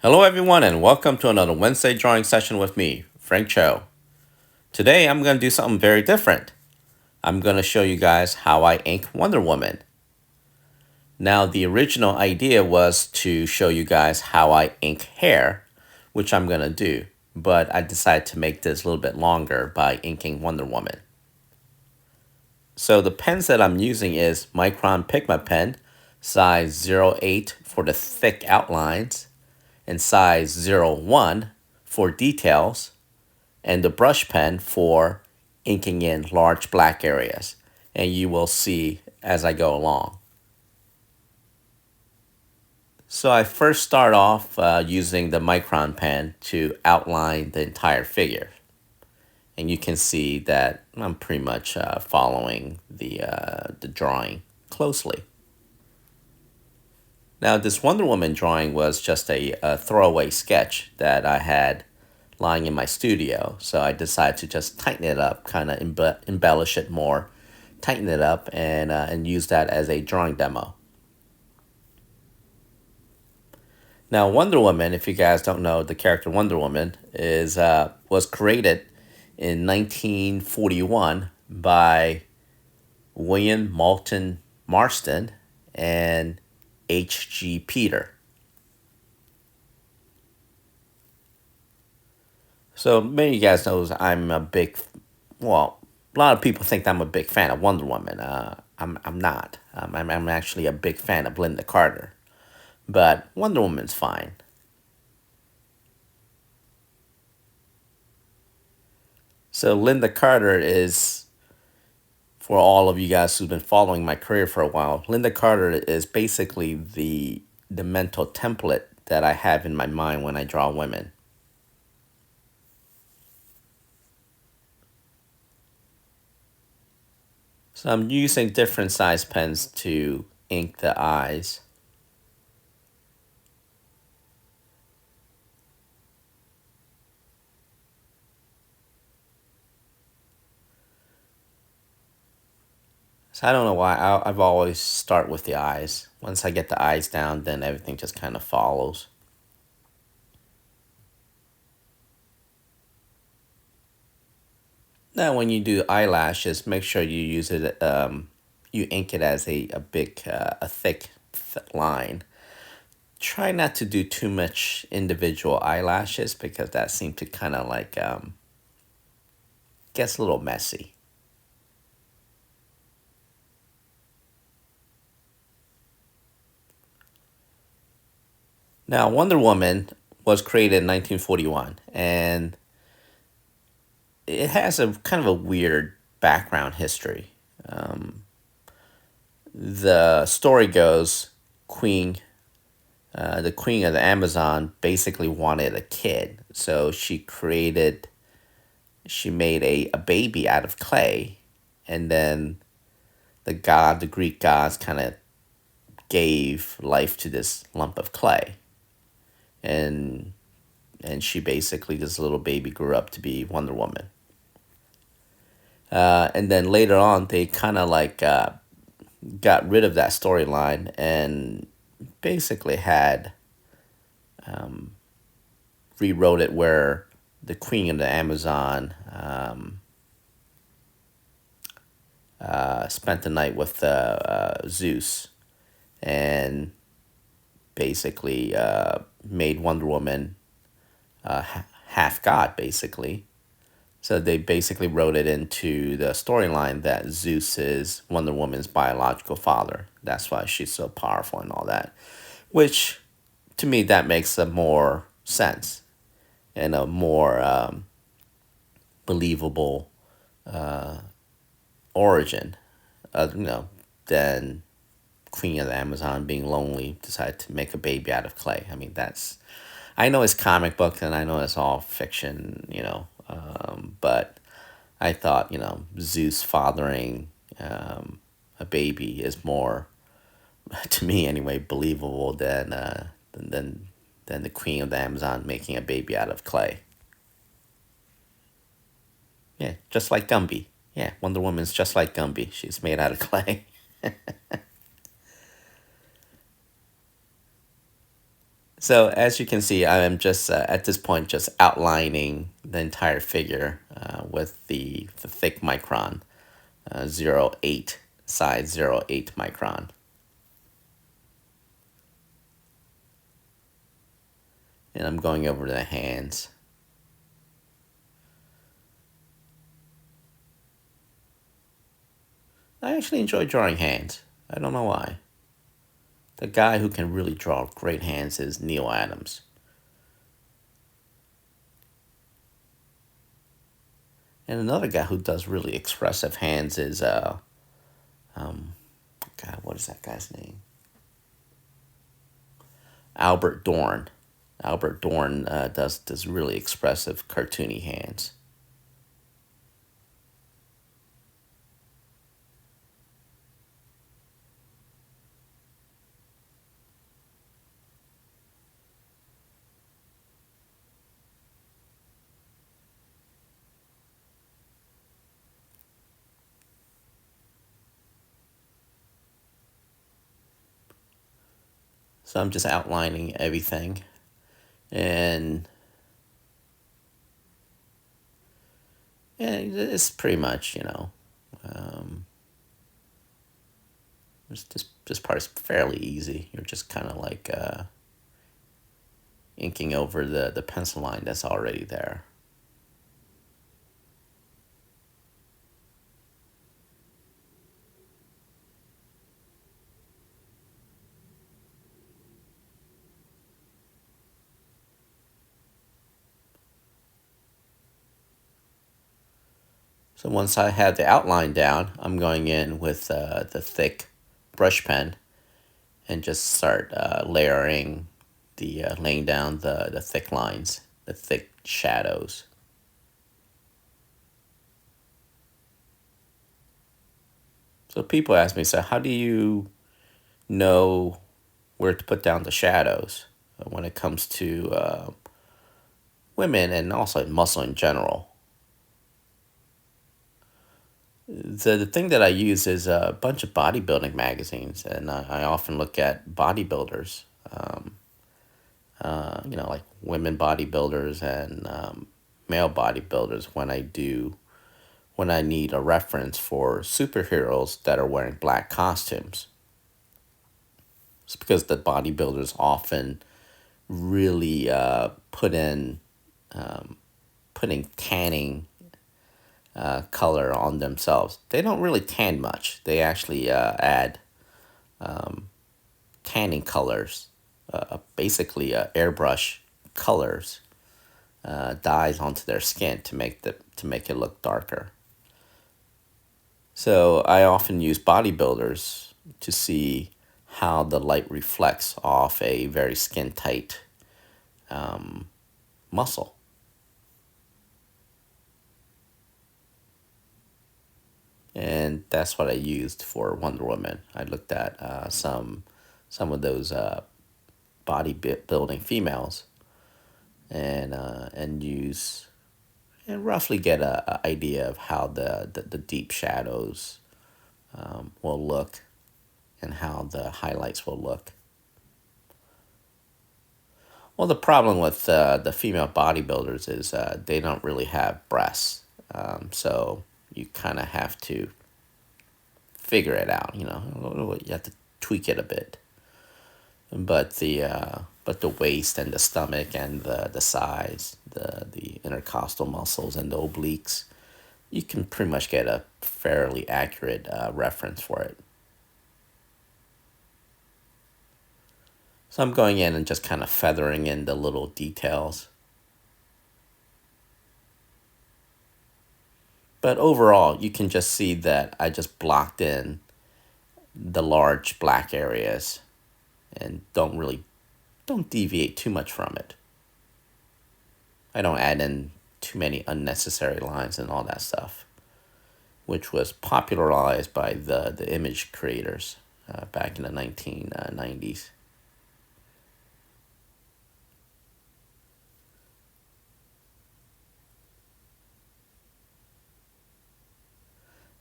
Hello, everyone, and welcome to another Wednesday drawing session with me, Frank Cho. Today, I'm going to do something very different. I'm going to show you guys how I ink Wonder Woman. Now, the original idea was to show you guys how I ink hair, which I'm going to do, but I decided to make this a little bit longer by inking Wonder Woman. So the pens that I'm using is Micron Pigma pen, size 08 for the thick outlines, and size 01 for details, and the brush pen for inking in large black areas. And you will see as I go along. So I first start off using the Micron pen to outline the entire figure. And you can see that I'm pretty much following the drawing closely. Now, this Wonder Woman drawing was just a throwaway sketch that I had lying in my studio. So I decided to just tighten it up, kind of embellish it more, tighten it up, and use that as a drawing demo. Now, Wonder Woman, if you guys don't know, the character Wonder Woman was created in 1941 by William Moulton Marston and H.G. Peter. So many of you guys knows I'm a big, well, a lot of people think I'm a big fan of Wonder Woman. I'm not. I'm actually a big fan of Linda Carter, but Wonder Woman's fine. So Linda Carter is, for all of you guys who've been following my career for a while, Linda Carter is basically the mental template that I have in my mind when I draw women. So I'm using different size pens to ink the eyes. So I don't know why I've always start with the eyes. Once I get the eyes down, then everything just kind of follows. Now, when you do eyelashes, make sure you use it. You ink it as a big, a thick line. Try not to do too much individual eyelashes because that seems to kind of like gets a little messy. Now, Wonder Woman was created in 1941, and it has a kind of a weird background history. The story goes, the queen of the Amazon basically wanted a kid, so she made a baby out of clay, and then the Greek gods kind of gave life to this lump of clay, and she basically, this little baby grew up to be Wonder Woman. And then later on, they kind of like got rid of that storyline and basically had rewrote it where the queen of the Amazon spent the night with Zeus and basically made Wonder Woman half god, basically. So they basically wrote it into the storyline that Zeus is Wonder Woman's biological father. That's why she's so powerful and all that. Which, to me, that makes a more sense and a more believable origin, than Queen of the Amazon being lonely, decided to make a baby out of clay. I mean, that's, I know it's comic book and I know it's all fiction, but I thought, Zeus fathering a baby is more, to me anyway, believable than the Queen of the Amazon making a baby out of clay. Yeah, just like Gumby. Yeah, Wonder Woman's just like Gumby. She's made out of clay. So as you can see, I am just at this point just outlining the entire figure with the thick micron, 0.8 size 0.8 micron. And I'm going over the hands. I actually enjoy drawing hands. I don't know why. The guy who can really draw great hands is Neil Adams. And another guy who does really expressive hands is um God, what is that guy's name? Albert Dorn. Albert Dorn does really expressive cartoony hands. So I'm just outlining everything, and yeah, it's pretty much um, this part is fairly easy. You're just kind of like inking over the pencil line that's already there. So once I have the outline down, I'm going in with the thick brush pen and just start layering laying down the thick lines, the thick shadows. So people ask me, so how do you know where to put down the shadows when it comes to women and also muscle in general? The thing that I use is a bunch of bodybuilding magazines, and I often look at bodybuilders, like women bodybuilders and male bodybuilders when I need a reference for superheroes that are wearing black costumes. It's because the bodybuilders often really putting tanning color on themselves. They don't really tan much. They actually add tanning colors, basically airbrush colors, dyes onto their skin to make it look darker. So I often use bodybuilders to see how the light reflects off a very skin tight muscle. And that's what I used for Wonder Woman. I looked at some of those bodybuilding females and use and roughly get a idea of how the deep shadows will look and how the highlights will look. Well, the problem with the female bodybuilders is they don't really have breasts, so you kind of have to figure it out. You have to tweak it a bit. But the waist and the stomach and the size, the intercostal muscles and the obliques, you can pretty much get a fairly accurate reference for it. So I'm going in and just kind of feathering in the little details. But overall, you can just see that I just blocked in the large black areas and don't deviate too much from it. I don't add in too many unnecessary lines and all that stuff, which was popularized by the image creators back in the 1990s.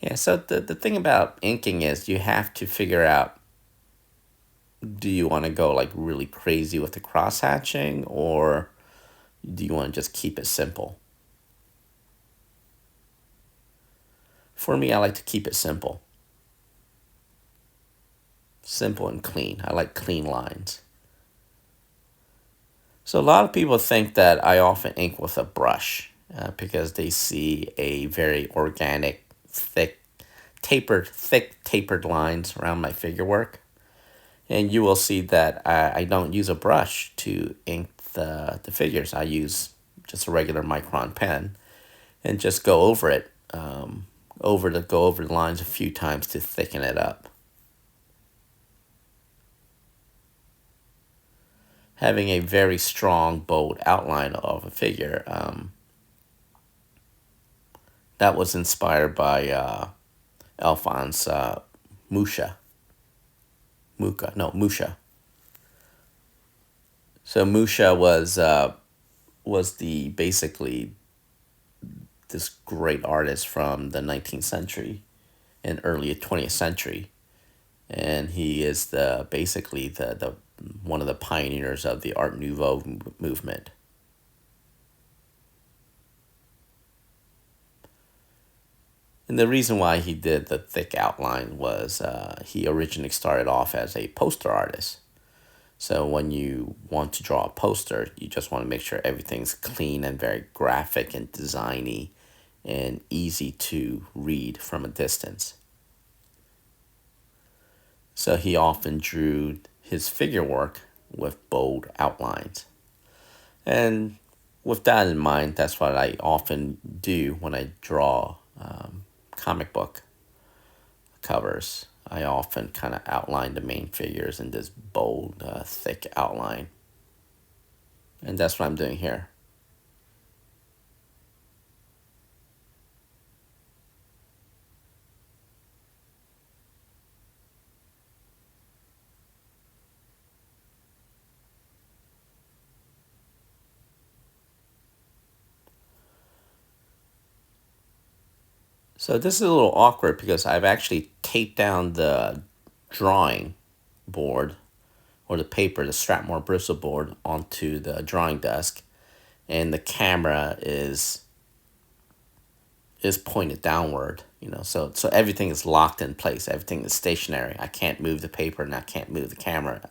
Yeah, so the thing about inking is you have to figure out Do you want to go like really crazy with the cross hatching, or do you want to just keep it simple? For me, I like to keep it simple. Simple and clean. I like clean lines. So a lot of people think that I often ink with a brush because they see a very organic, thick tapered lines around my figure work. And you will see that I don't use a brush to ink the figures. I use just a regular micron pen and just go over it, go over the lines a few times to thicken it up. Having a very strong, bold outline of a figure, that was inspired by Alphonse Musha. Musha. So Musha was the basically this great artist from the 19th century and early 20th century, and he is the basically the one of the pioneers of the Art Nouveau movement. And the reason why he did the thick outline was he originally started off as a poster artist. So when you want to draw a poster, you just want to make sure everything's clean and very graphic and designy and easy to read from a distance. So he often drew his figure work with bold outlines. And with that in mind, that's what I often do when I draw comic book covers. I often kind of outline the main figures in this bold, thick outline. And that's what I'm doing here. So this is a little awkward because I've actually taped down the drawing board or the paper, the Strathmore bristle board, onto the drawing desk, and the camera is pointed downward. So everything is locked in place. Everything is stationary. I can't move the paper and I can't move the camera.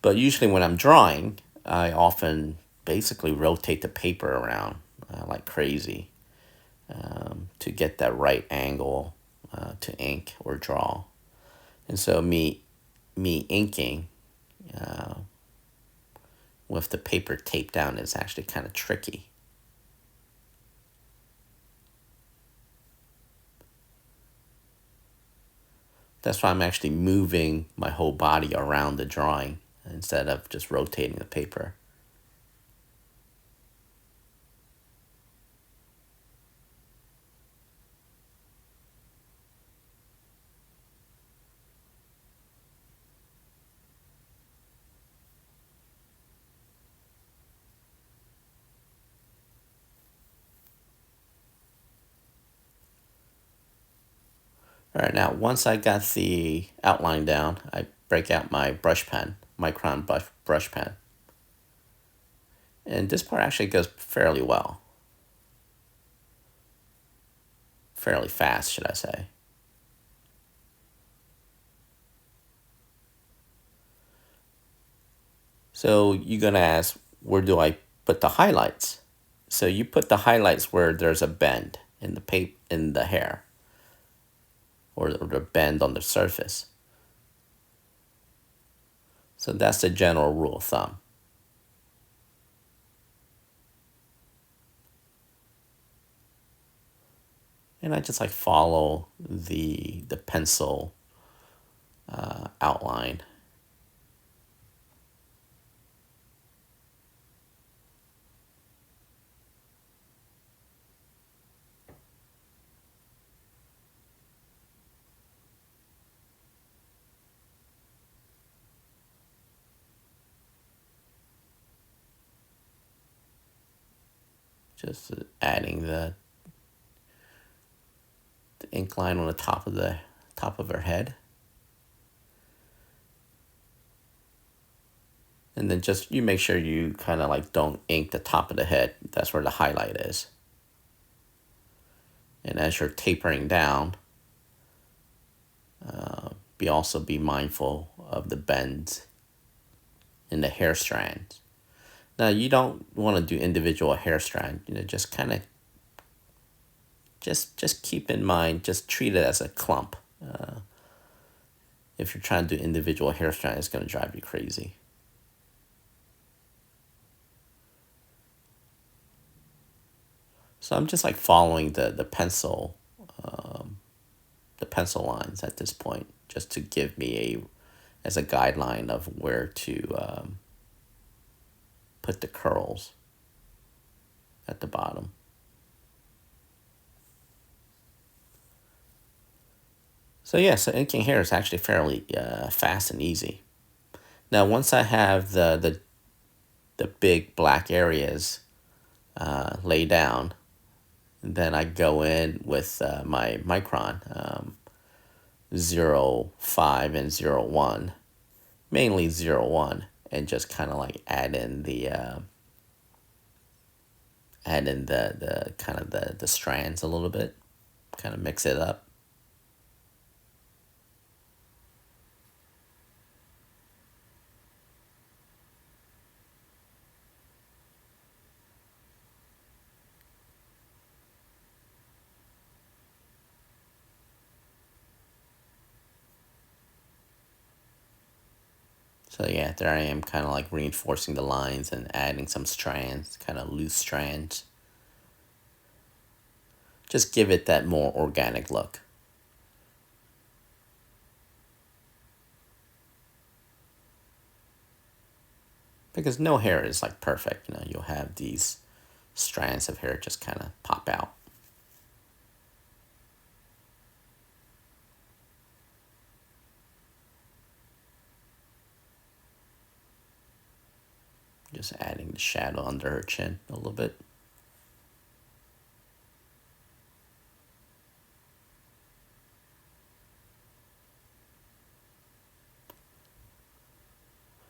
But usually when I'm drawing, I often basically rotate the paper around like crazy to get that right angle to ink or draw. And so me inking with the paper taped down is actually kind of tricky. That's why I'm actually moving my whole body around the drawing instead of just rotating the paper. All right, now once I got the outline down, I break out my brush pen, micron brush pen. And this part actually goes fairly well. Fairly fast, should I say. So you're gonna ask, where do I put the highlights? So you put the highlights where there's a bend in the hair, or the bend on the surface. So that's the general rule of thumb. And I just like follow the pencil outline. Just adding the ink line on the top of her head. And then just you make sure you kind of like don't ink the top of the head. That's where the highlight is. And as you're tapering down, be mindful of the bends in the hair strands. Now you don't want to do individual hair strands. Just kind of just keep in mind. Just treat it as a clump. If you're trying to do individual hair strands, it's going to drive you crazy. So I'm just like following the pencil lines at this point, just to give me as a guideline of where to put the curls at the bottom. So yeah, so inking hair is actually fairly fast and easy. Now once I have the big black areas laid down, then I go in with my micron 0.5 and 0.1, mainly 0.1, and just kind of like add in the kind of the strands a little bit, kind of mix it up. So yeah, there I am kind of like reinforcing the lines and adding some strands, kind of loose strands. Just give it that more organic look. Because no hair is like perfect, you'll have these strands of hair just kind of pop out. Just adding the shadow under her chin a little bit.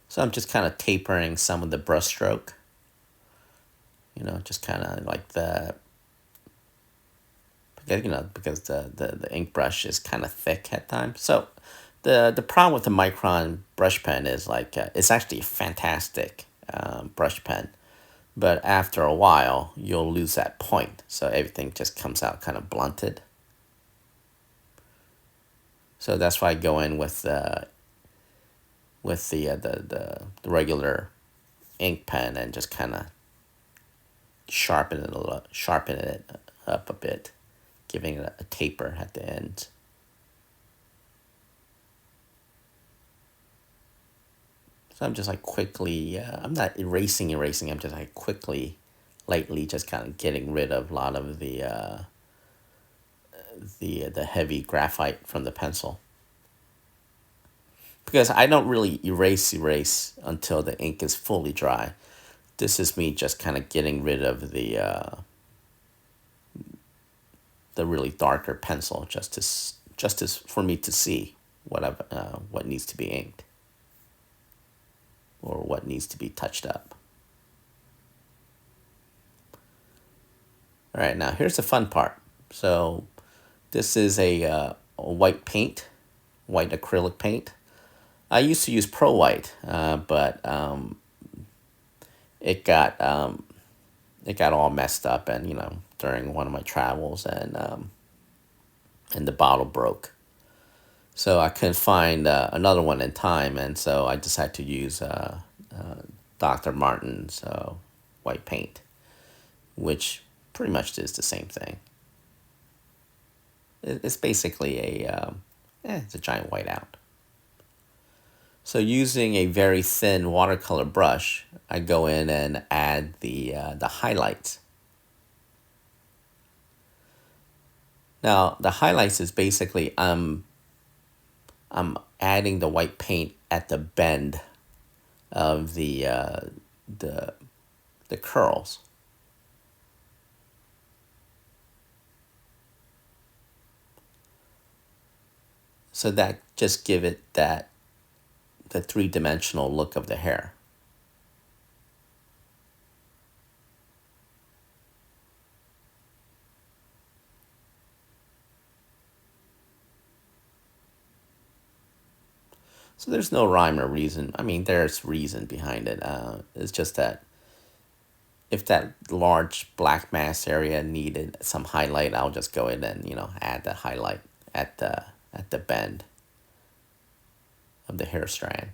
So I'm just kind of tapering some of the brush stroke. Just kind of like because the ink brush is kind of thick at times. So the problem with the Micron brush pen is like it's actually a fantastic brush pen, but after a while you'll lose that point, so everything just comes out kind of blunted. So that's why I go in with the regular ink pen and just kind of sharpen it up a bit, giving it a taper at the end. So I'm just like quickly, I'm not erasing. I'm just like quickly, lightly, just kind of getting rid of a lot of the heavy graphite from the pencil. Because I don't really erase until the ink is fully dry. This is me just kind of getting rid of the really darker pencil, just as for me to see what needs to be inked or what needs to be touched up. All right, now here's the fun part. So this is a white paint, white acrylic paint. I used to use Pro White, but it got all messed up, and during one of my travels, and the bottle broke. So I couldn't find another one in time, and so I decided to use Dr. Martin's white paint, which pretty much is the same thing. It's basically it's a giant whiteout. So using a very thin watercolor brush, I go in and add the highlights. Now the highlights is basically I'm adding the white paint at the bend of the curls. So that just give it the three-dimensional look of the hair. So there's no rhyme or reason. I mean, there's reason behind it. It's just that if that large black mass area needed some highlight, I'll just go in and add the highlight at the bend of the hair strand.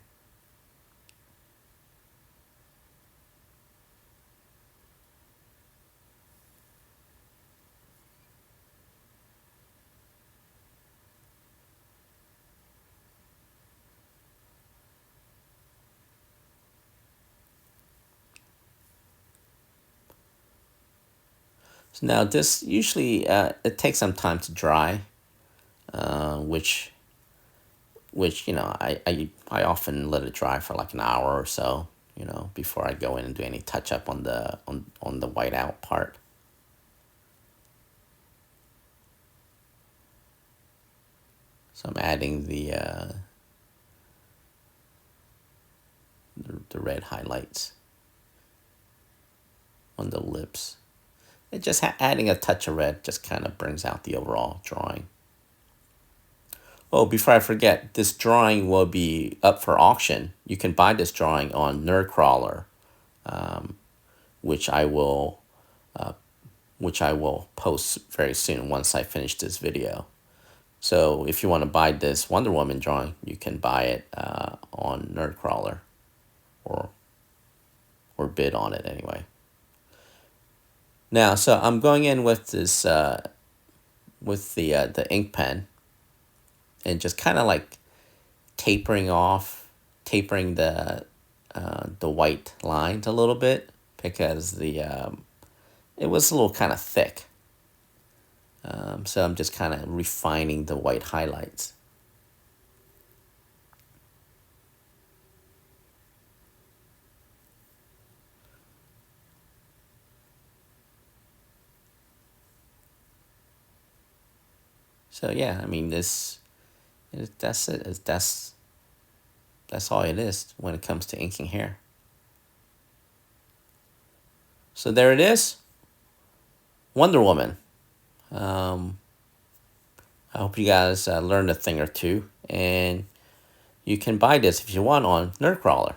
So now this usually it takes some time to dry, which I often let it dry for like an hour or so, before I go in and do any touch up on the white out part. So I'm adding the red highlights on the lips. It just adding a touch of red just kind of brings out the overall drawing. Oh, before I forget, this drawing will be up for auction. You can buy this drawing on Nerdcrawler, which I will which I will post very soon once I finish this video. So if you want to buy this Wonder Woman drawing, you can buy it on Nerdcrawler, or bid on it anyway. Now, so I'm going in with this with the ink pen, and just kind of like tapering the white lines a little bit, because it was a little kind of thick. So I'm just kind of refining the white highlights. So yeah, I mean that's it. That's all it is when it comes to inking hair. So there it is, Wonder Woman. Um, I hope you guys learned a thing or two, and you can buy this if you want on Nerdcrawler.